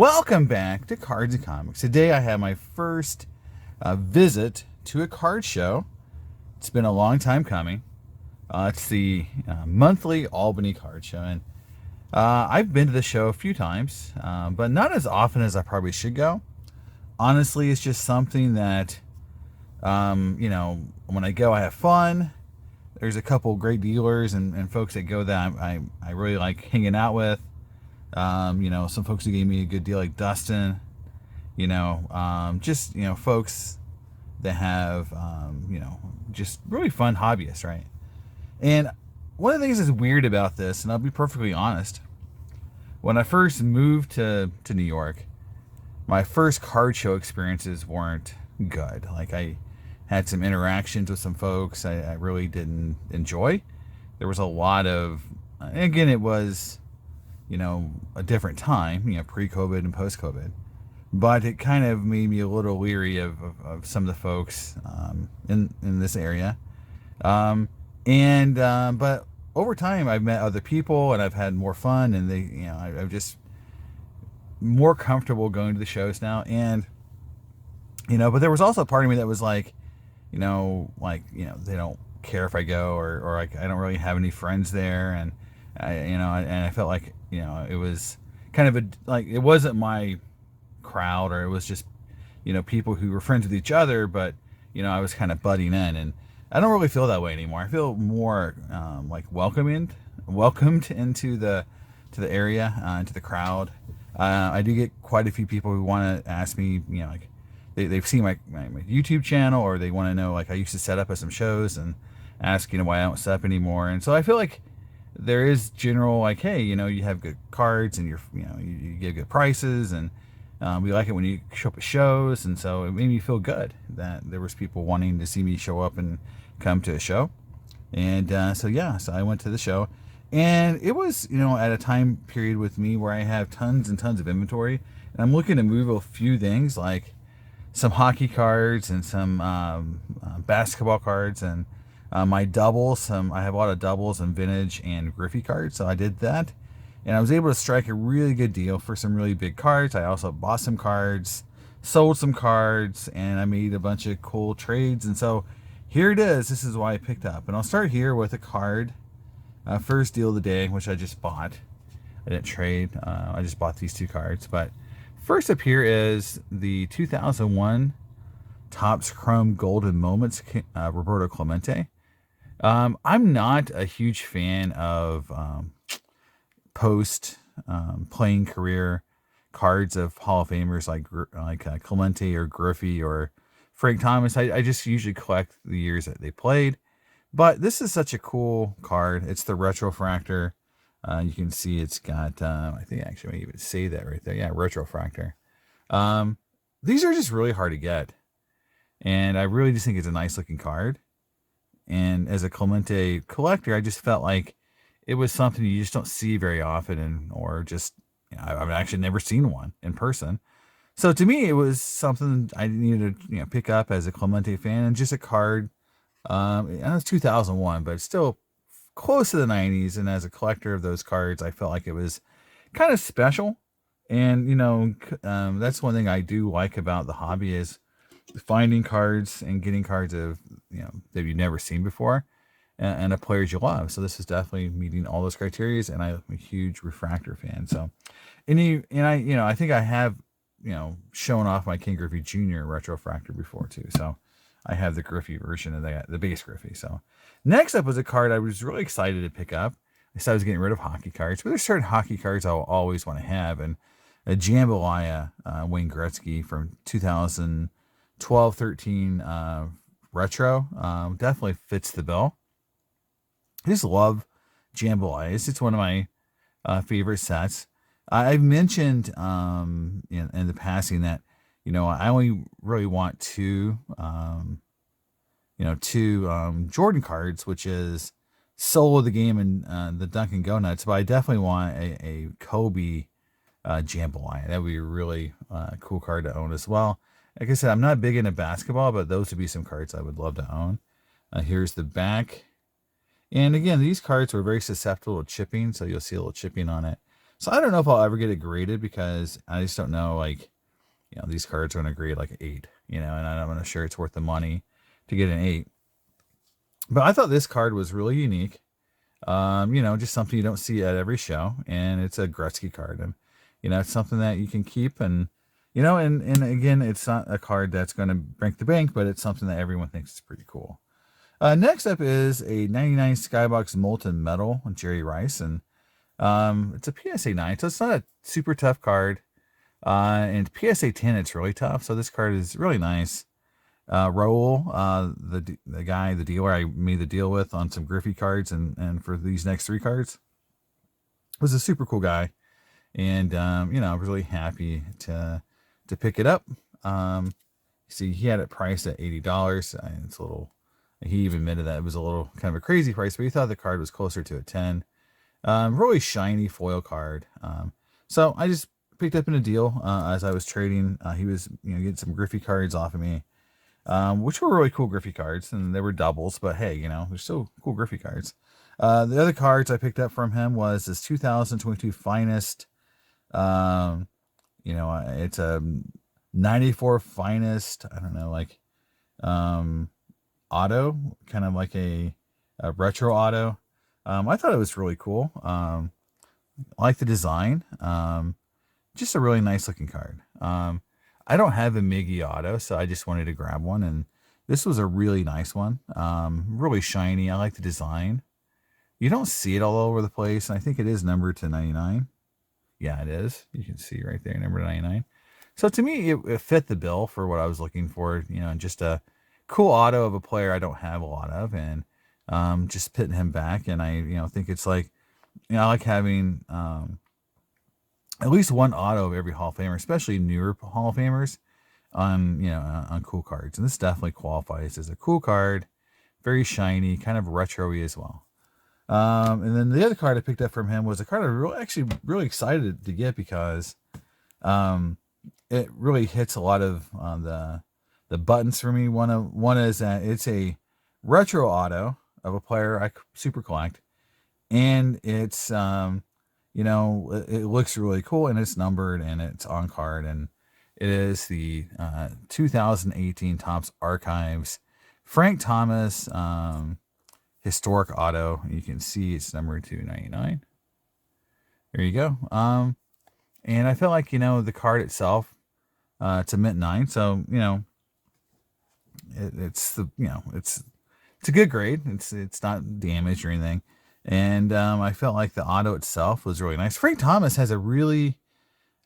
Welcome back to Cards and Comics. Today I have my first visit to a card show. It's been a long time coming. It's the monthly Albany card show, and I've been to the show a few times, but not as often as I probably should go. Honestly, it's just something that, when I go, I have fun. There's a couple great dealers and folks that go that I really like hanging out with. Some folks who gave me a good deal, like Dustin, folks that have, just really fun hobbyists, right? And one of the things that's weird about this, and I'll be perfectly honest, when I first moved to New York, my first card show experiences weren't good. Like, I had some interactions with some folks I really didn't enjoy. There was a lot of, again, it was, a different time, pre-COVID and post-COVID. But it kind of made me a little leery of some of the folks in this area. But over time, I've met other people and I've had more fun, and I'm just more comfortable going to the shows now. And, but there was also a part of me that was like, they don't care if I go, or like I don't really have any friends there. And I felt like, it was kind of it wasn't my crowd, or it was just, people who were friends with each other, but, I was kind of butting in, and I don't really feel that way anymore. I feel more welcomed into the area, into the crowd. I do get quite a few people who want to ask me, they've seen my YouTube channel, or they want to know, I used to set up at some shows, and ask, why I don't set up anymore. And so I feel like there is general, hey, you have good cards, and you get good prices, and we like it when you show up at shows. And so it made me feel good that there was people wanting to see me show up and come to a show. And so I went to the show, and it was, at a time period with me where I have tons and tons of inventory, and I'm looking to move a few things, like some hockey cards and some basketball cards, and my doubles. I have a lot of doubles and vintage and Griffey cards, so I did that, and I was able to strike a really good deal for some really big cards. I also bought some cards, sold some cards, and I made a bunch of cool trades. And so here it is. This is why I picked up, and I'll start here with a card. First deal of the day, which I just bought. I didn't trade. I just bought these two cards. But first up here is the 2001 Topps Chrome Golden Moments, Roberto Clemente. I'm not a huge fan of post playing career cards of Hall of Famers like Clemente or Griffey or Frank Thomas. I just usually collect the years that they played. But this is such a cool card. It's the Retrofractor. You can see it's got, I think actually I might even say that right there. Yeah, Retrofractor. These are just really hard to get. And I really just think it's a nice looking card. And as a Clemente collector, I just felt like it was something you just don't see very often, I've actually never seen one in person. So to me, it was something I needed to pick up as a Clemente fan, and just a card. I know it's 2001, but it's still close to the 90s. And as a collector of those cards, I felt like it was kind of special. And, that's one thing I do like about the hobby is finding cards and getting cards of, that you've never seen before, and of players you love. So this is definitely meeting all those criteria. And I'm a huge refractor fan. So, I think I have, shown off my King Griffey Jr. Retrofractor before too. So I have the Griffey version of the base Griffey. So next up was a card I was really excited to pick up. I said I was getting rid of hockey cards, but there's certain hockey cards I'll always want to have. And a Jambalaya Wayne Gretzky from 2012-13 retro definitely fits the bill. I just love Jambalaya. It's one of my favorite sets. I've mentioned in the passing that I only really want two Jordan cards, which is Solo the Game and the Dunkin' Go Nuts. But I definitely want a Kobe Jambalaya. That would be a really cool card to own as well. Like I said, I'm not big into basketball, but those would be some cards I would love to own. Here's the back. And again, these cards were very susceptible to chipping, so you'll see a little chipping on it. So I don't know if I'll ever get it graded because I just don't know, like, these cards are going to grade like an 8, and I'm not sure it's worth the money to get an 8. But I thought this card was really unique. Just something you don't see at every show, and it's a Gretzky card, and it's something that you can keep, and and again, it's not a card that's going to break the bank, but it's something that everyone thinks is pretty cool. Next up is a 99 Skybox Molten Metal Jerry Rice, and it's a PSA 9, so it's not a super tough card. And PSA 10, it's really tough, so this card is really nice. Raul, the dealer I made the deal with on some Griffey cards and for these next 3 cards, was a super cool guy. And, I was really happy to pick it up. See, he had it priced at $80. It's a little, he even admitted that it was a little kind of a crazy price, but he thought the card was closer to a 10. Really shiny foil card. So I just picked up in a deal as I was trading. He was, getting some Griffey cards off of me, which were really cool Griffey cards, and they were doubles, but hey, they're still cool Griffey cards. The other cards I picked up from him was this 2022 Finest. It's a 94 Finest. I don't know, like, auto, kind of like a retro auto. I thought it was really cool. I like the design. Just a really nice looking card. I don't have a Miggy auto, so I just wanted to grab one, and this was a really nice one. Really shiny. I like the design. You don't see it all over the place, and I think it is numbered to 99. Yeah, it is. You can see right there, number 99. So to me, it fit the bill for what I was looking for. Just a cool auto of a player I don't have a lot of, and just pitting him back. And I, think it's like, I like having at least one auto of every Hall of Famer, especially newer Hall of Famers, on cool cards. And this definitely qualifies as a cool card, very shiny, kind of retro-y as well. And then the other card I picked up from him was a card I actually really excited to get because it really hits a lot of the buttons for me. One is that it's a retro auto of a player I super collect, and it's it looks really cool, and it's numbered, and it's on card, and it is the 2018 Topps Archives Frank Thomas historic auto. You can see it's numbered to 99. There you go. And I feel like the card itself, it's a mint 9, so it's a good grade. It's not damaged or anything. And I felt like the auto itself was really nice. Frank Thomas has a really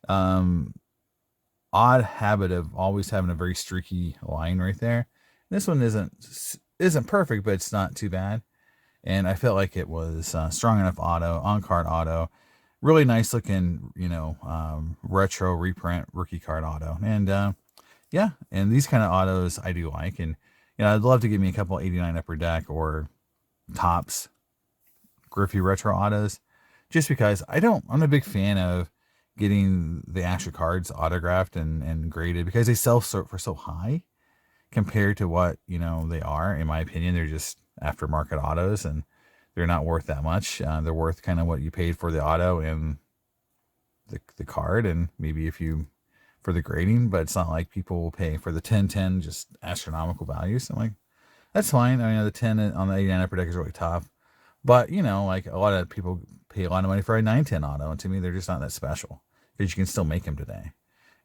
odd habit of always having a very streaky line right there. This one isn't perfect, but it's not too bad. And I felt like it was strong enough auto, on-card auto. Really nice looking, retro reprint rookie card auto. And yeah, and these kind of autos I do like. And I'd love to give me a couple 89 Upper Deck or Topps Griffey retro autos, just because I'm a big fan of getting the actual cards autographed and graded, because they sell for so high compared to what they are. In my opinion, they're just aftermarket autos, and they're not worth that much. They're worth kind of what you paid for the auto and the card, and maybe for the grading, but it's not like people will pay for the 1010 just astronomical values. I'm like, that's fine. I mean, the 10 on the 89 Upper Deck is really tough, but like a lot of people pay a lot of money for a 910 auto, and to me, they're just not that special, because you can still make them today.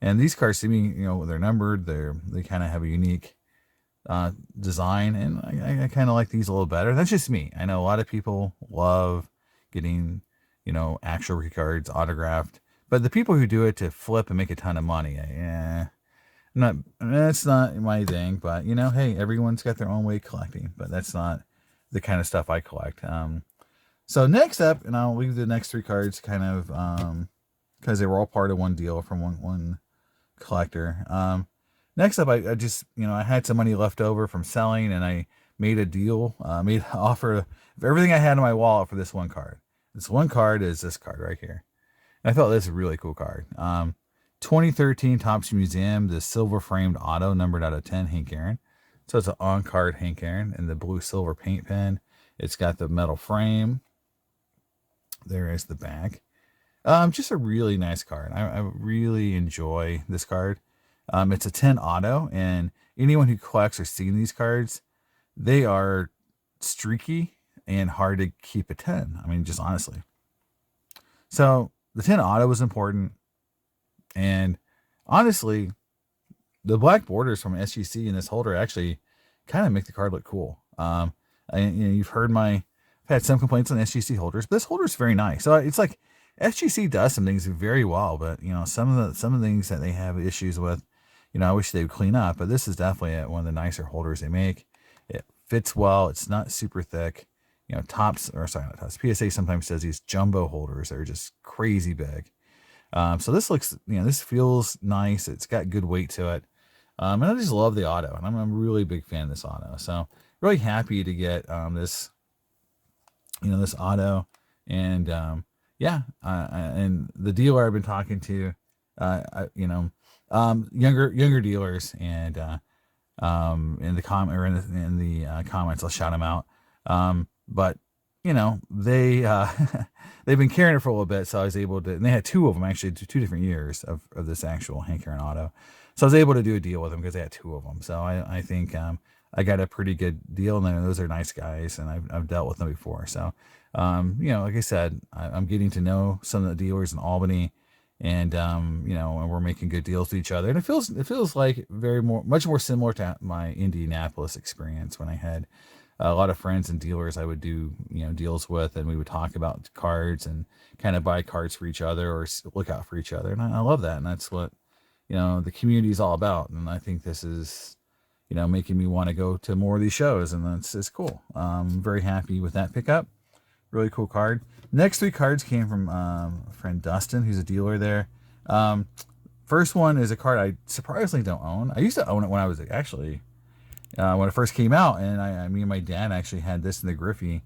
And these cards, to me, they're numbered. They kind of have a unique design, and I kind of like these a little better. That's just me. I know a lot of people love getting actual rookie cards autographed, but the people who do it to flip and make a ton of money, that's not my thing. But hey, everyone's got their own way of collecting, but that's not the kind of stuff I collect. So next up, and I'll leave the next 3 cards kind of because they were all part of one deal from one collector. Next up, I just, I had some money left over from selling, and I made a deal, made an offer of everything I had in my wallet for this one card. This one card is this card right here. And I thought this is a really cool card. 2013 Topps Museum, the silver framed auto, numbered out of 10, Hank Aaron. So it's an on-card Hank Aaron in the blue silver paint pen. It's got the metal frame. There is the back. Just a really nice card. I really enjoy this card. It's a 10 auto, and anyone who collects or seen these cards, they are streaky and hard to keep a 10. I mean, just honestly. So the 10 auto was important, and honestly, the black borders from SGC in this holder actually kind of make the card look cool. You've heard I've had some complaints on SGC holders, but this holder is very nice. So it's like SGC does some things very well, but some of the things that they have issues with, I wish they would clean up. But this is definitely one of the nicer holders they make. It fits well. It's not super thick. Tops, or sorry, not Tops. PSA sometimes says these jumbo holders are just crazy big. So this looks, this feels nice. It's got good weight to it. And I just love the auto, and I'm a really big fan of this auto. So really happy to get this, this auto, and and the dealer I've been talking to, younger dealers, and in the comments, I'll shout them out. But they they've been carrying it for a little bit, so I was able to. And they had two of them actually, 2 different years of this actual hand carrying auto. So I was able to do a deal with them because they had 2 of them. So I think I got a pretty good deal, and those are nice guys, and I've dealt with them before. So like I said, I'm getting to know some of the dealers in Albany, and and we're making good deals with each other. And it feels like much more similar to my Indianapolis experience, when I had a lot of friends and dealers I would do deals with, and we would talk about cards and kind of buy cards for each other or look out for each other. And I love that, and that's what the community is all about. And I think this is making me want to go to more of these shows, and it's cool. I'm very happy with that pickup. Really cool card. Next 3 cards came from a friend Dustin, who's a dealer there. First one is a card I surprisingly don't own. I used to own it when I was actually when it first came out, and me and my dad actually had this in the Griffey,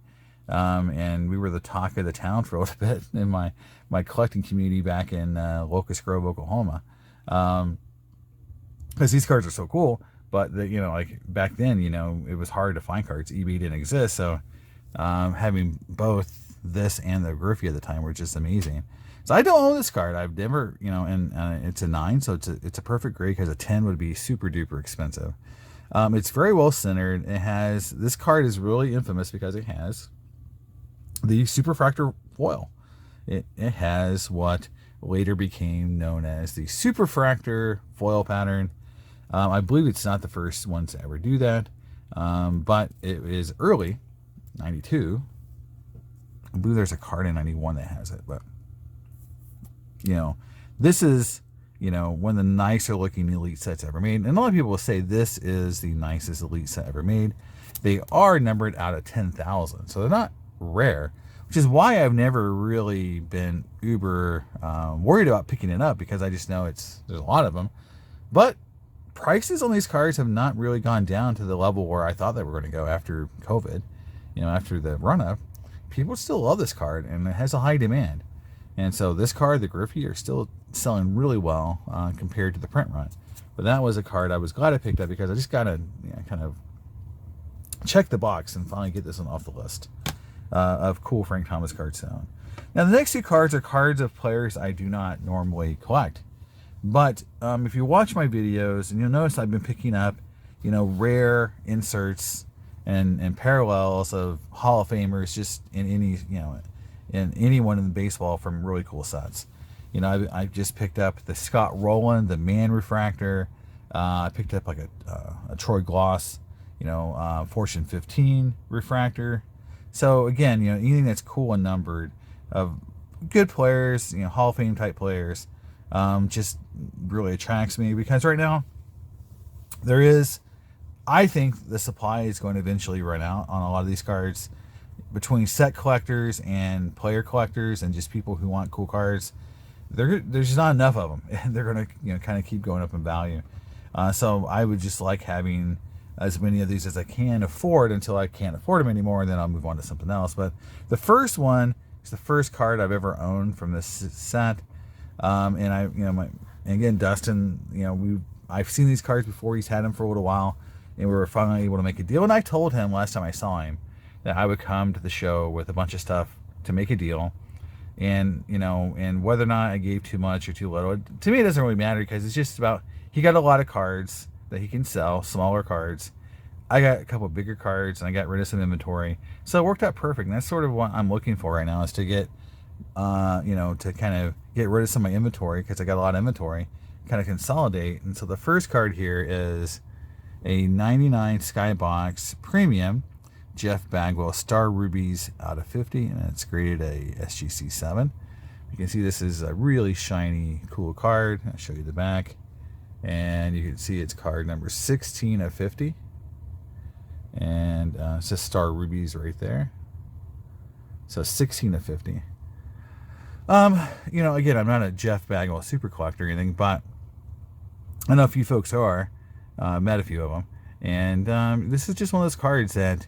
and we were the talk of the town for a little bit in my collecting community back in Locust Grove, Oklahoma, because these cards are so cool. But like back then, it was hard to find cards. eBay didn't exist, so having both this and the Griffey at the time were just amazing. So I don't own this card. I've never, and it's a 9, so it's a perfect grade, because a 10 would be super duper expensive. It's very well centered. This card is really infamous because it has the superfractor foil. It has what later became known as the superfractor foil pattern. I believe it's not the first one to ever do that, but it is early, 92. I believe there's a card in 91 that has it, but this is one of the nicer looking Elite sets ever made. And a lot of people will say this is the nicest Elite set ever made. They are numbered out of 10,000, so they're not rare, which is why I've never really been uber worried about picking it up, because I just know there's a lot of them. But prices on these cards have not really gone down to the level where I thought they were going to go after COVID. After the run-up, people still love this card, and it has a high demand. And so this card, the Griffey, are still selling really well compared to the print run. But that was a card I was glad I picked up, because I just got to kind of check the box and finally get this one off the list of cool Frank Thomas cards to own. Now, the next 2 cards are cards of players I do not normally collect. But if you watch my videos, and you'll notice I've been picking up, rare inserts and parallels of Hall of Famers just in anyone in baseball from really cool sets. I just picked up the Scott Rowland, the Man Refractor. I picked up like a Troy Gloss, Fortune 15 Refractor. So again, anything that's cool and numbered of good players, Hall of Fame type players, just really attracts me, because right now I think the supply is going to eventually run out on a lot of these cards. Between set collectors and player collectors and just people who want cool cards, there's just not enough of them. They're going to kind of keep going up in value. So I would just like having as many of these as I can afford until I can't afford them anymore, and then I'll move on to something else. But the first one is the first card I've ever owned from this set. And again, Dustin, I've seen these cards before. He's had them for a little while, and we were finally able to make a deal. And I told him last time I saw him that I would come to the show with a bunch of stuff to make a deal. And, and whether or not I gave too much or too little, to me, it doesn't really matter because it's just about, he got a lot of cards that he can sell, smaller cards. I got a couple bigger cards and I got rid of some inventory. So it worked out perfect. And that's sort of what I'm looking for right now, is to get, to kind of get rid of some of my inventory, because I got a lot of inventory, kind of consolidate. And so the first card here is a 99 Skybox Premium Jeff Bagwell Star Rubies out of 50, and it's graded a SGC 7. You can see this is a really shiny, cool card. I'll show you the back, and you can see it's card number 16 of 50, and it says Star Rubies right there. So 16 of 50. Again, I'm not a Jeff Bagwell super collector or anything, but I know a few folks are. Met a few of them, and this is just one of those cards that,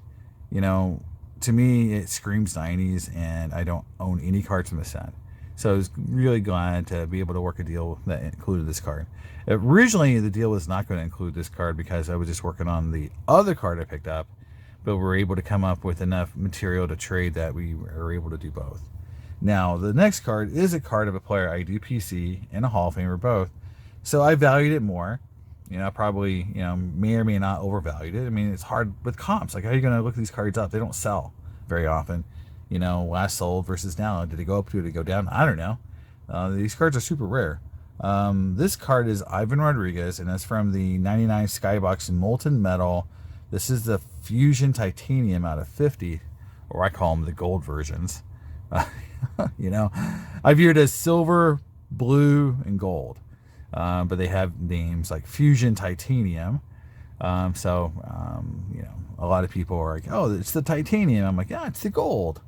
to me, it screams 90s, and I don't own any cards from the set. So I was really glad to be able to work a deal that included this card. Originally, the deal was not going to include this card because I was just working on the other card I picked up, but we were able to come up with enough material to trade that we were able to do both. Now, the next card is a card of a player I do PC and a Hall of Famer both. So I valued it more. Probably, may or may not overvalued it. I mean, it's hard with comps. Like, how are you going to look these cards up? They don't sell very often. Last sold versus now. Did it go up? Did it go down? I don't know. These cards are super rare. This card is Ivan Rodriguez, and it's from the 99 Skybox Molten Metal. This is the Fusion Titanium out of 50, or I call them the gold versions. I view it as silver, blue, and gold. But they have names like Fusion Titanium. A lot of people are like, oh, it's the titanium. I'm like, yeah, it's the gold.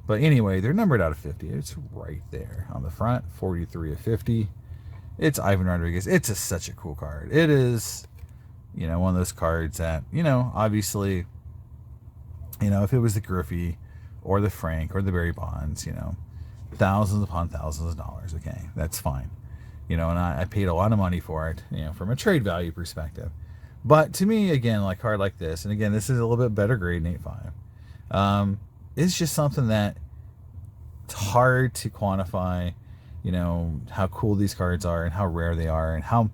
But anyway, they're numbered out of 50. It's right there on the front, 43 of 50. It's Ivan Rodriguez. It's such a cool card. It is, one of those cards that, obviously, if it was the Griffey or the Frank or the Barry Bonds, thousands upon thousands of dollars. Okay, that's fine. And I paid a lot of money for it, from a trade value perspective. But to me, again, like card like this, and again, this is a little bit better grade than 8.5. It's just something that it's hard to quantify, how cool these cards are and how rare they are and how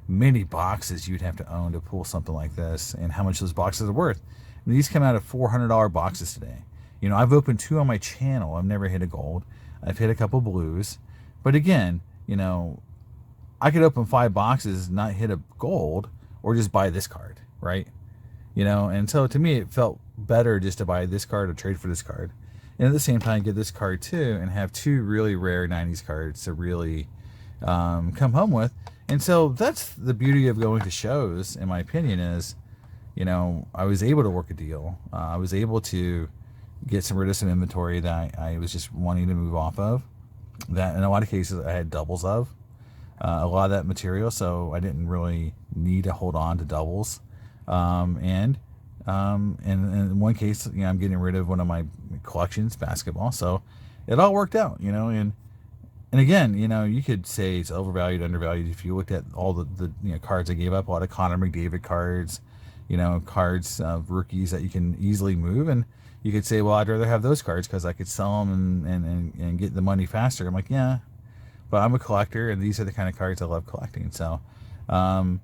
many boxes you'd have to own to pull something like this and how much those boxes are worth. And these come out of $400 boxes today. I've opened 2 on my channel. I've never hit a gold. I've hit a couple blues. But again, I could open 5 boxes, not hit a gold, or just buy this card, right? And so to me, it felt better just to buy this card or trade for this card. And at the same time, get this card too, and have 2 really rare 90s cards to really come home with. And so that's the beauty of going to shows, in my opinion, is, I was able to work a deal. I was able to get rid of some inventory that I was just wanting to move off of, that in a lot of cases I had doubles of. A lot of that material, so I didn't really need to hold on to doubles. And in one case, I'm getting rid of one of my collections, basketball. So it all worked out, and again, you could say it's overvalued, undervalued. If you looked at all the cards I gave up, a lot of Connor McDavid cards, cards of rookies that you can easily move, and you could say, well, I'd rather have those cards because I could sell them and get the money faster. I'm like, yeah. But I'm a collector, and these are the kind of cards I love collecting. So, I'm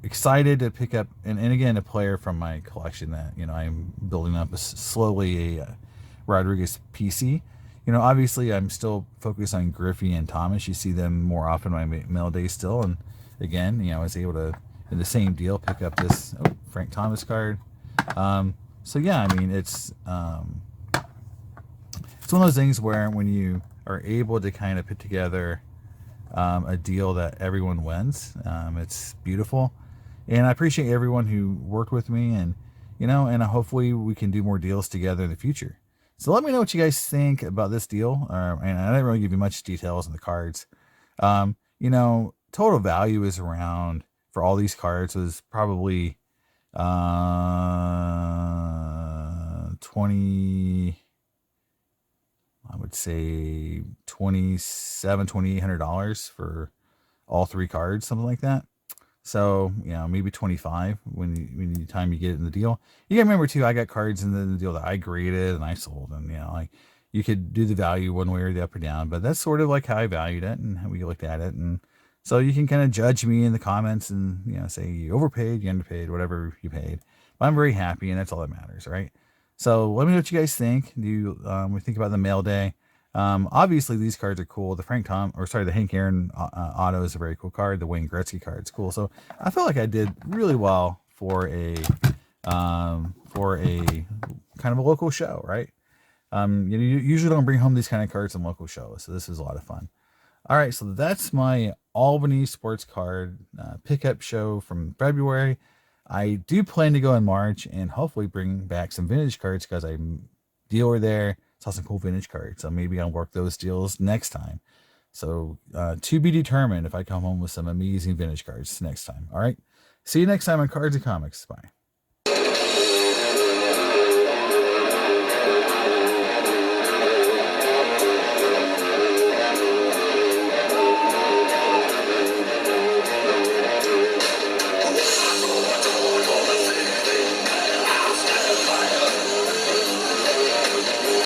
excited to pick up, and again, a player from my collection that, I'm building up slowly a Rodriguez PC. Obviously, I'm still focused on Griffey and Thomas. You see them more often in my mail day still. And again, I was able to, in the same deal, pick up this Frank Thomas card. So, yeah, I mean, it's one of those things where when you are able to kind of put together a deal that everyone wins, it's beautiful. And I appreciate everyone who worked with me, and and hopefully we can do more deals together in the future. So let me know what you guys think about this deal. And I didn't really give you much details on the cards. Total value is around, for all these cards, was probably 20, I would say $2,800 for all 3 cards, something like that. So, maybe 25 when the time you get it in the deal. You gotta remember too, I got cards in the deal that I graded and I sold, and you could do the value one way or the up or down, but that's sort of like how I valued it and how we looked at it. And so you can kind of judge me in the comments and, say you overpaid, you underpaid, whatever you paid. But I'm very happy, and that's all that matters, right? So let me know what you guys think. Do you we think about the mail day? Obviously, these cards are cool. The Hank Aaron auto is a very cool card. The Wayne Gretzky card is cool. So I feel like I did really well for a kind of a local show, right? You usually don't bring home these kind of cards in local shows, so this is a lot of fun. All right, so that's my Albany sports card pickup show from February. I do plan to go in March and hopefully bring back some vintage cards because I'm dealer there. Saw some cool vintage cards, so maybe I'll work those deals next time. So to be determined if I come home with some amazing vintage cards next time. All right, see you next time on Cards and Comics. Bye.